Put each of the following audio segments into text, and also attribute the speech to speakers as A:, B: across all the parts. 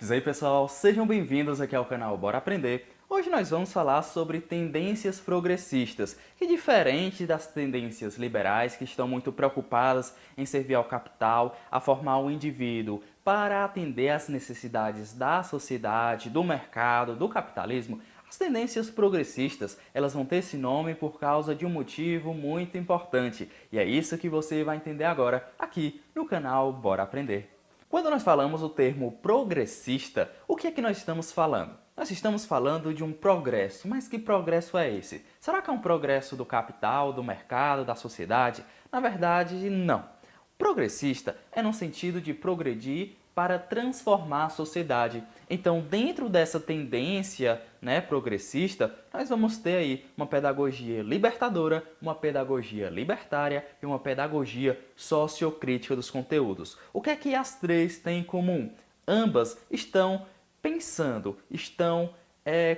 A: Diz aí pessoal, sejam bem-vindos aqui ao canal Bora Aprender. Hoje nós vamos falar sobre tendências progressistas, que diferente das tendências liberais que estão muito preocupadas em servir ao capital, a formar o indivíduo para atender às necessidades da sociedade, do mercado, do capitalismo, as tendências progressistas, elas vão ter esse nome por causa de um motivo muito importante. E é isso que você vai entender agora aqui no canal Bora Aprender. Quando nós falamos o termo progressista, o que é que nós estamos falando? Nós estamos falando de um progresso, mas que progresso é esse? Será que é um progresso do capital, do mercado, da sociedade? Na verdade, não. Progressista é no sentido de progredir para transformar a sociedade. Então, dentro dessa tendência, progressista, nós vamos ter aí uma pedagogia libertadora, uma pedagogia libertária e uma pedagogia sociocrítica dos conteúdos. O que é que as três têm em comum? Ambas estão pensando, estão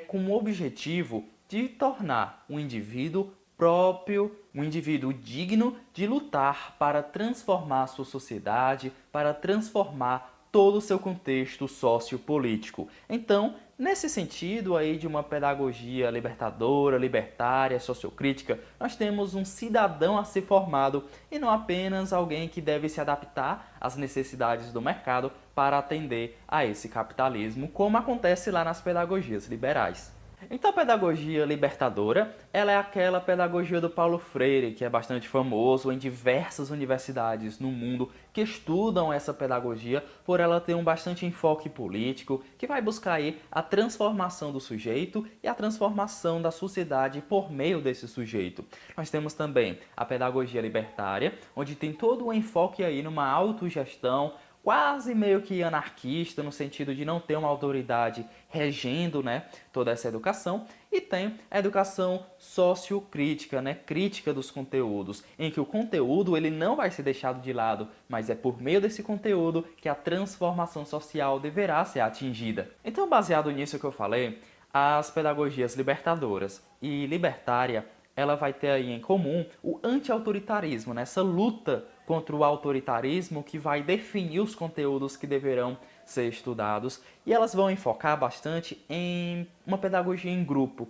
A: com o objetivo de tornar um indivíduo próprio, um indivíduo digno de lutar para transformar a sua sociedade, para transformar todo o seu contexto sociopolítico. Então, nesse sentido aí de uma pedagogia libertadora, libertária, sociocrítica, nós temos um cidadão a ser formado e não apenas alguém que deve se adaptar às necessidades do mercado para atender a esse capitalismo, como acontece lá nas pedagogias liberais. Então a pedagogia libertadora, ela é aquela pedagogia do Paulo Freire, que é bastante famoso em diversas universidades no mundo que estudam essa pedagogia, por ela ter um bastante enfoque político, que vai buscar aí a transformação do sujeito e a transformação da sociedade por meio desse sujeito. Nós temos também a pedagogia libertária, onde tem todo o enfoque aí numa autogestão, quase meio que anarquista, no sentido de não ter uma autoridade regendo toda essa educação. E tem a educação sociocrítica, crítica dos conteúdos, em que o conteúdo ele não vai ser deixado de lado, mas é por meio desse conteúdo que a transformação social deverá ser atingida. Então, baseado nisso que eu falei, as pedagogias libertadoras e libertária, ela vai ter aí em comum o anti-autoritarismo, essa luta contra o autoritarismo que vai definir os conteúdos que deverão ser estudados, e elas vão enfocar bastante em uma pedagogia em grupo,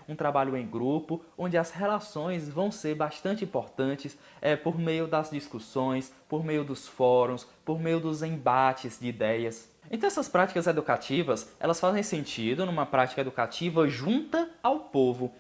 A: um trabalho em grupo, onde as relações vão ser bastante importantes por meio das discussões, por meio dos fóruns, por meio dos embates de ideias. Então essas práticas educativas, elas fazem sentido numa prática educativa junta ao povo,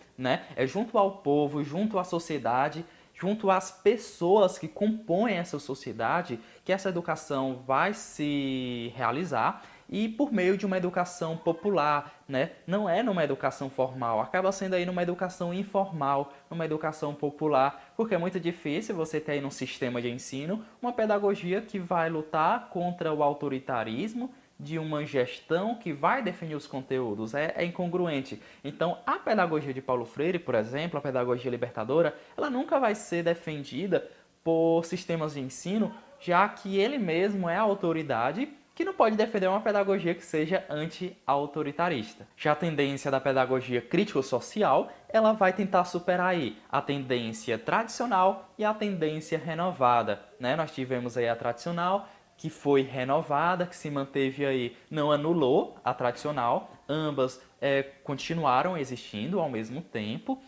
A: É junto ao povo, junto à sociedade, junto às pessoas que compõem essa sociedade, que essa educação vai se realizar, e por meio de uma educação popular, Não é numa educação formal, acaba sendo aí numa educação informal, numa educação popular, porque é muito difícil você ter aí num sistema de ensino uma pedagogia que vai lutar contra o autoritarismo de uma gestão que vai definir os conteúdos, é incongruente. Então, a pedagogia de Paulo Freire, por exemplo, a pedagogia libertadora, ela nunca vai ser defendida por sistemas de ensino, já que ele mesmo é a autoridade que não pode defender uma pedagogia que seja anti-autoritarista. Já a tendência da pedagogia crítico-social, ela vai tentar superar aí a tendência tradicional e a tendência renovada, Nós tivemos aí a tradicional, que foi renovada, que se manteve aí, não anulou a tradicional, ambas continuaram existindo ao mesmo tempo,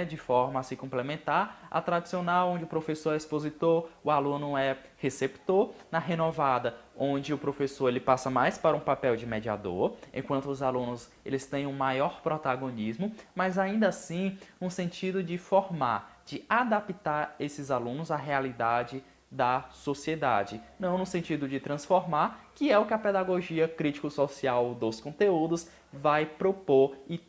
A: de forma a se complementar. A tradicional, onde o professor é expositor, o aluno é receptor. Na renovada, onde o professor ele passa mais para um papel de mediador, enquanto os alunos eles têm um maior protagonismo, mas ainda assim um sentido de formar, de adaptar esses alunos à realidade da sociedade, não no sentido de transformar, que é o que a pedagogia crítico-social dos conteúdos vai propor e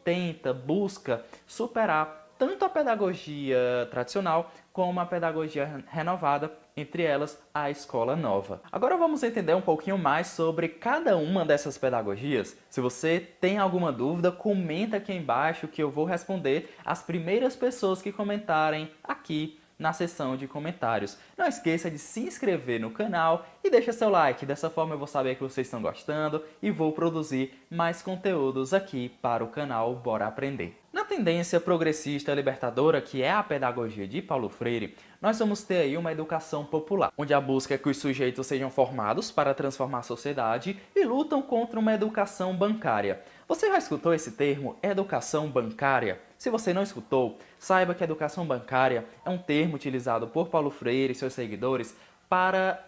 A: busca superar tanto a pedagogia tradicional como a pedagogia renovada, entre elas a escola nova. Agora vamos entender um pouquinho mais sobre cada uma dessas pedagogias. Se você tem alguma dúvida, comenta aqui embaixo que eu vou responder as primeiras pessoas que comentarem aqui na seção de comentários. Não esqueça de se inscrever no canal e deixa seu like, dessa forma eu vou saber que vocês estão gostando e vou produzir mais conteúdos aqui para o canal Bora Aprender. Na tendência progressista libertadora, que é a pedagogia de Paulo Freire, nós vamos ter aí uma educação popular, onde a busca é que os sujeitos sejam formados para transformar a sociedade e lutam contra uma educação bancária. Você já escutou esse termo, educação bancária? Se você não escutou, saiba que a educação bancária é um termo utilizado por Paulo Freire e seus seguidores para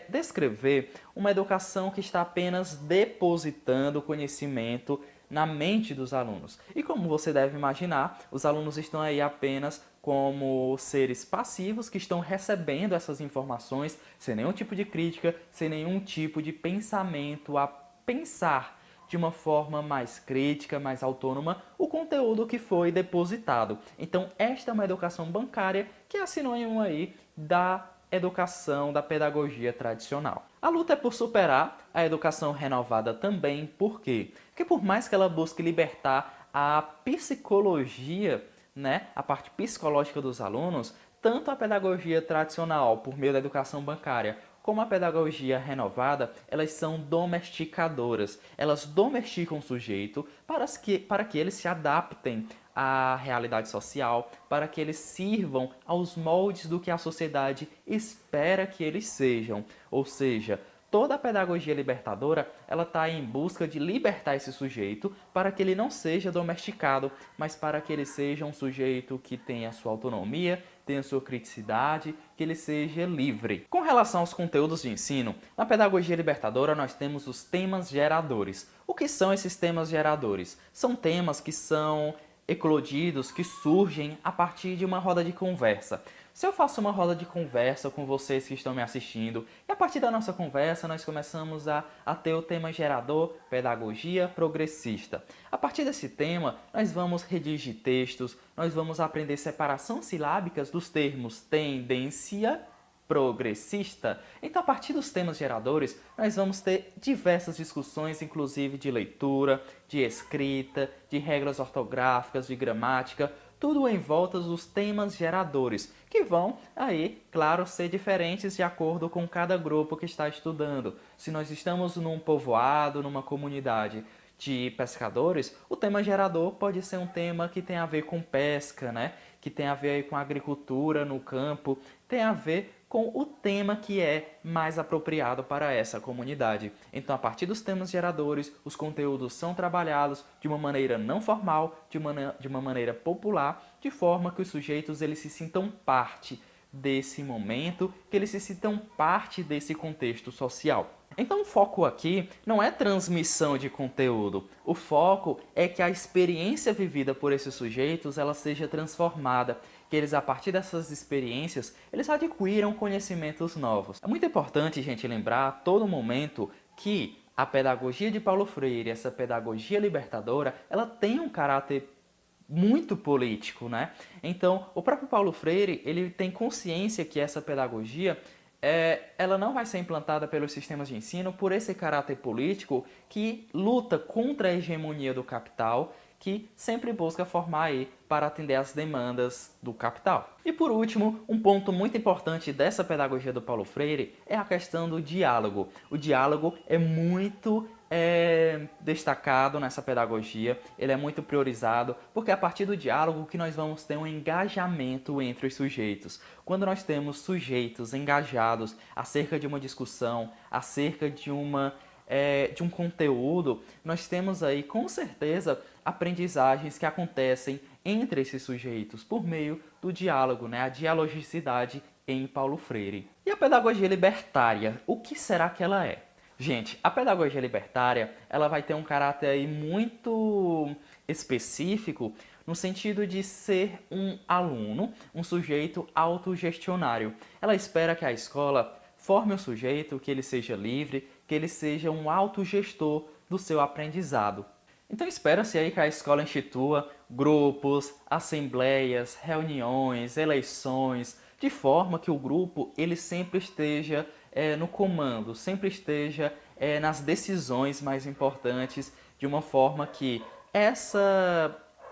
A: descrever uma educação que está apenas depositando conhecimento na mente dos alunos. E como você deve imaginar, os alunos estão aí apenas como seres passivos que estão recebendo essas informações sem nenhum tipo de crítica, sem nenhum tipo de pensamento a pensar de uma forma mais crítica, mais autônoma, o conteúdo que foi depositado. Então, esta é uma educação bancária que é sinônimo aí da educação, da pedagogia tradicional. A luta é por superar a educação renovada também, por quê? Porque por mais que ela busque libertar a psicologia, a parte psicológica dos alunos, tanto a pedagogia tradicional, por meio da educação bancária, como a pedagogia renovada, elas são domesticadoras. Elas domesticam o sujeito para que eles se adaptem à realidade social, para que eles sirvam aos moldes do que a sociedade espera que eles sejam. Ou seja, toda a pedagogia libertadora, ela está em busca de libertar esse sujeito para que ele não seja domesticado, mas para que ele seja um sujeito que tenha sua autonomia, tenha sua criticidade, que ele seja livre. Com relação aos conteúdos de ensino, na pedagogia libertadora nós temos os temas geradores. O que são esses temas geradores? São temas que são eclodidos, que surgem a partir de uma roda de conversa. Se eu faço uma roda de conversa com vocês que estão me assistindo, e a partir da nossa conversa nós começamos a ter o tema gerador, pedagogia progressista. A partir desse tema, nós vamos redigir textos, nós vamos aprender separação silábicas dos termos tendência, progressista. Então, a partir dos temas geradores, nós vamos ter diversas discussões, inclusive de leitura, de escrita, de regras ortográficas, de gramática, tudo em volta dos temas geradores, que vão aí, claro, ser diferentes de acordo com cada grupo que está estudando. Se nós estamos num povoado, numa comunidade de pescadores, o tema gerador pode ser um tema que tem a ver com pesca, que tem a ver aí com agricultura no campo, tem a ver com o tema que é mais apropriado para essa comunidade. Então, a partir dos temas geradores, os conteúdos são trabalhados de uma maneira não formal, de uma maneira popular, de forma que os sujeitos eles se sintam parte desse momento, que eles se sintam parte desse contexto social. Então o foco aqui não é transmissão de conteúdo, o foco é que a experiência vivida por esses sujeitos ela seja transformada, que eles a partir dessas experiências eles adquiram conhecimentos novos. É muito importante, gente, lembrar a todo momento que a pedagogia de Paulo Freire, essa pedagogia libertadora, ela tem um caráter muito político, Então, o próprio Paulo Freire, ele tem consciência que essa pedagogia ela não vai ser implantada pelos sistemas de ensino por esse caráter político que luta contra a hegemonia do capital, que sempre busca formar aí para atender às demandas do capital. E por último, um ponto muito importante dessa pedagogia do Paulo Freire é a questão do diálogo. O diálogo é muito destacado nessa pedagogia, ele é muito priorizado, porque é a partir do diálogo que nós vamos ter um engajamento entre os sujeitos. Quando nós temos sujeitos engajados acerca de uma discussão, acerca de um conteúdo, nós temos aí com certeza aprendizagens que acontecem entre esses sujeitos por meio do diálogo, a dialogicidade em Paulo Freire. E a pedagogia libertária, o que será que ela é? Gente, a pedagogia libertária ela vai ter um caráter aí muito específico no sentido de ser um aluno, um sujeito autogestionário. Ela espera que a escola forme o sujeito, que ele seja livre, que ele seja um autogestor do seu aprendizado. Então espera-se aí que a escola institua grupos, assembleias, reuniões, eleições, de forma que o grupo ele sempre esteja no comando, sempre esteja nas decisões mais importantes, de uma forma que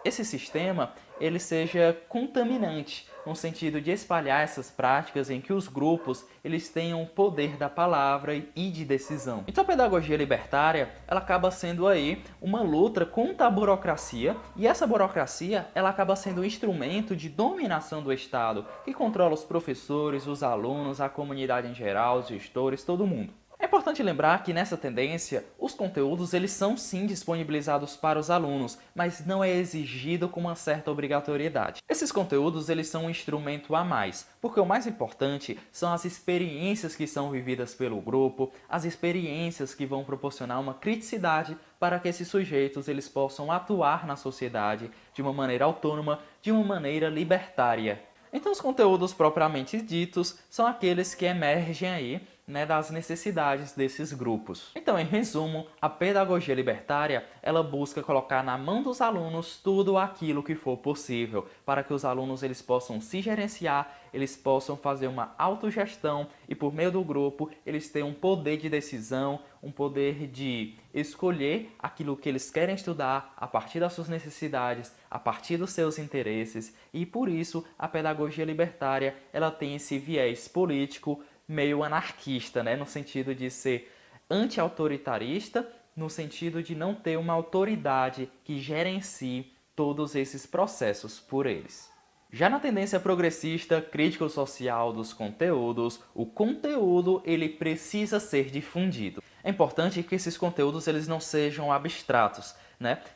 A: esse sistema ele seja contaminante no sentido de espalhar essas práticas em que os grupos eles tenham o poder da palavra e de decisão. Então a pedagogia libertária ela acaba sendo aí uma luta contra a burocracia, e essa burocracia ela acaba sendo um instrumento de dominação do Estado que controla os professores, os alunos, a comunidade em geral, os gestores, todo mundo. É importante lembrar que nessa tendência, os conteúdos eles são sim disponibilizados para os alunos, mas não é exigido com uma certa obrigatoriedade. Esses conteúdos eles são um instrumento a mais, porque o mais importante são as experiências que são vividas pelo grupo, as experiências que vão proporcionar uma criticidade para que esses sujeitos eles possam atuar na sociedade de uma maneira autônoma, de uma maneira libertária. Então os conteúdos propriamente ditos são aqueles que emergem aí, das necessidades desses grupos. Então, em resumo, a pedagogia libertária, ela busca colocar na mão dos alunos tudo aquilo que for possível, para que os alunos eles possam se gerenciar, eles possam fazer uma autogestão e por meio do grupo eles tenham um poder de decisão, um poder de escolher aquilo que eles querem estudar a partir das suas necessidades, a partir dos seus interesses, e por isso a pedagogia libertária, ela tem esse viés político meio anarquista, no sentido de ser anti-autoritarista, no sentido de não ter uma autoridade que gerencie todos esses processos por eles. Já na tendência progressista, crítico-social dos conteúdos, o conteúdo ele precisa ser difundido. É importante que esses conteúdos eles não sejam abstratos,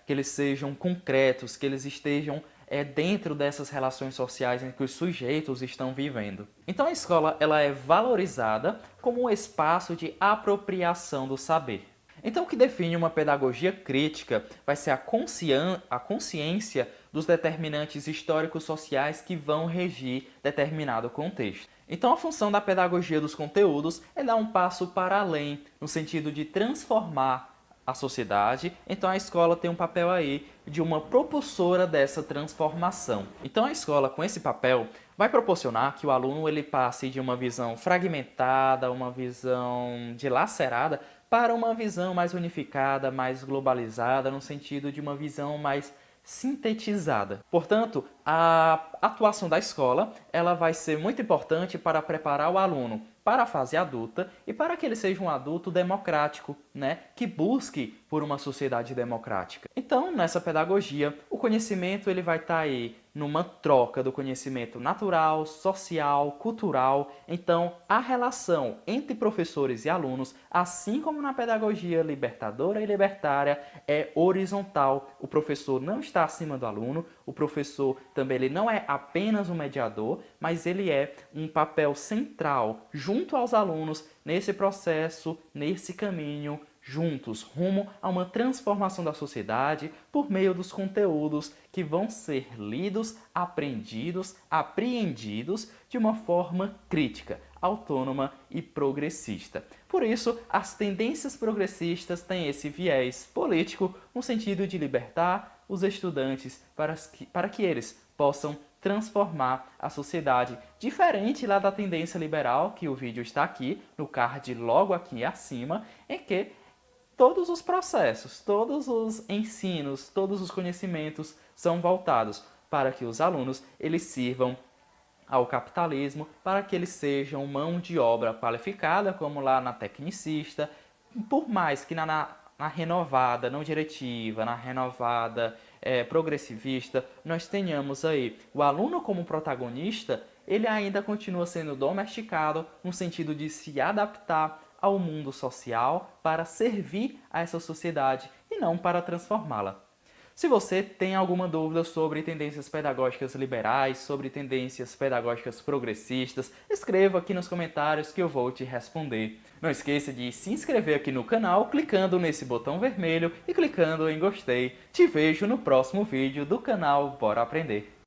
A: que eles sejam concretos, que eles estejam dentro dessas relações sociais em que os sujeitos estão vivendo. Então a escola ela é valorizada como um espaço de apropriação do saber. Então o que define uma pedagogia crítica vai ser a consciência dos determinantes históricos sociais que vão regir determinado contexto. Então a função da pedagogia dos conteúdos é dar um passo para além, no sentido de transformar a sociedade. Então a escola tem um papel aí de uma propulsora dessa transformação. Então a escola com esse papel vai proporcionar que o aluno ele passe de uma visão fragmentada, uma visão dilacerada, para uma visão mais unificada, mais globalizada, no sentido de uma visão mais sintetizada. Portanto, a atuação da escola ela vai ser muito importante para preparar o aluno para a fase adulta e para que ele seja um adulto democrático, que busque por uma sociedade democrática. Então, nessa pedagogia, o conhecimento ele vai estar aí numa troca do conhecimento natural, social, cultural. Então, a relação entre professores e alunos, assim como na pedagogia libertadora e libertária, é horizontal. O professor não está acima do aluno, o professor também ele não é apenas um mediador, mas ele é um papel central junto aos alunos nesse processo, nesse caminho, juntos, rumo a uma transformação da sociedade por meio dos conteúdos que vão ser lidos, aprendidos, apreendidos de uma forma crítica, autônoma e progressista. Por isso, as tendências progressistas têm esse viés político no sentido de libertar os estudantes para que eles possam transformar a sociedade, diferente lá da tendência liberal, que o vídeo está aqui, no card logo aqui acima, em que todos os processos, todos os ensinos, todos os conhecimentos são voltados para que os alunos eles sirvam ao capitalismo, para que eles sejam mão de obra qualificada, como lá na tecnicista, por mais que na renovada não diretiva, na renovada progressivista, nós tenhamos aí o aluno como protagonista, ele ainda continua sendo domesticado no sentido de se adaptar ao mundo social para servir a essa sociedade e não para transformá-la. Se você tem alguma dúvida sobre tendências pedagógicas liberais, sobre tendências pedagógicas progressistas, escreva aqui nos comentários que eu vou te responder. Não esqueça de se inscrever aqui no canal clicando nesse botão vermelho e clicando em gostei. Te vejo no próximo vídeo do canal Bora Aprender!